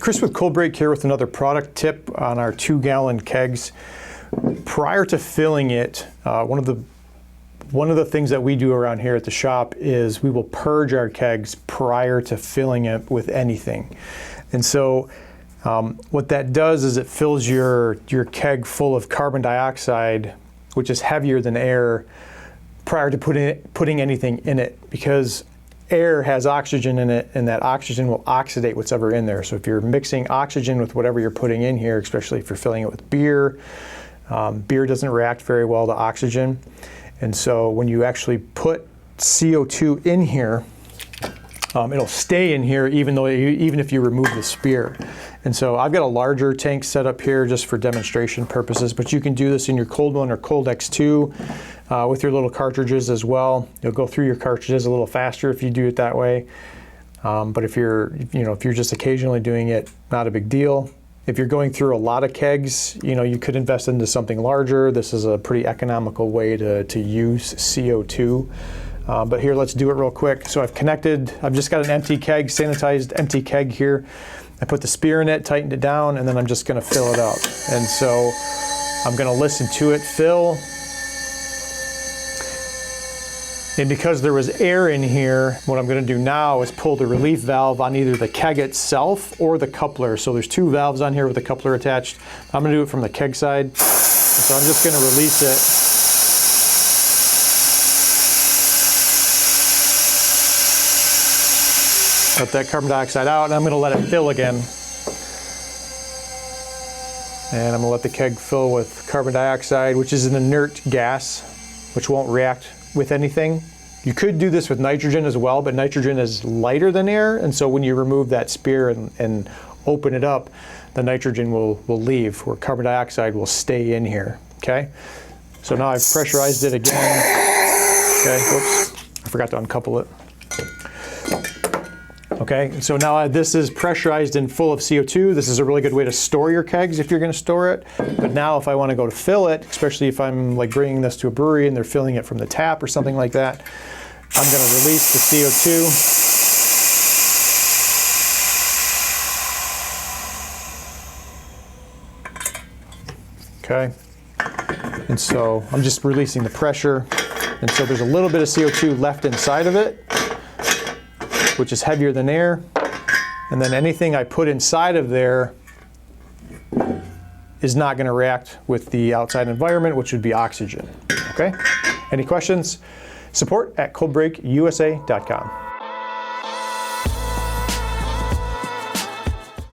Chris with Coldbreak here with another product tip on our 2-gallon kegs. Prior to filling it, one of the things that we do around here at the shop is we will purge our kegs prior to filling it with anything. And so what that does is it fills your keg full of carbon dioxide, which is heavier than air, prior to putting anything in it, because air has oxygen in it, and that oxygen will oxidate what's ever in there. So if you're mixing oxygen with whatever you're putting in here, especially if you're filling it with beer, beer doesn't react very well to oxygen. And so when you actually put CO2 in here, it'll stay in here even if you remove the spear. And so I've got a larger tank set up here just for demonstration purposes, but you can do this in your ColdOne or Cold X2 with your little cartridges as well. You'll go through your cartridges a little faster if you do it that way. But if you're just occasionally doing it, not a big deal. If you're going through a lot of kegs, you could invest into something larger. This is a pretty economical way to use CO2. But here, let's do it real quick. So I've just got an empty keg, sanitized empty keg here. I put the spear in it, tightened it down, and then I'm just gonna fill it up. And so I'm gonna listen to it fill. And because there was air in here, what I'm gonna do now is pull the relief valve on either the keg itself or the coupler. So there's 2 valves on here with a coupler attached. I'm gonna do it from the keg side. And so I'm just gonna release it. Let that carbon dioxide out, and I'm gonna let it fill again. And I'm gonna let the keg fill with carbon dioxide, which is an inert gas, which won't react with anything. You could do this with nitrogen as well, but nitrogen is lighter than air, and so when you remove that spear and open it up, the nitrogen will leave, where carbon dioxide will stay in here, okay? So now I've pressurized it again. Okay, whoops, I forgot to uncouple it. Okay, so now this is pressurized and full of CO2. This is a really good way to store your kegs if you're gonna store it. But now if I wanna go to fill it, especially if I'm like bringing this to a brewery and they're filling it from the tap or something like that, I'm gonna release the CO2. Okay, and so I'm just releasing the pressure. And so there's a little bit of CO2 left inside of it, which is heavier than air. And then anything I put inside of there is not gonna react with the outside environment, which would be oxygen, okay? Any questions? Support@coldbreakusa.com.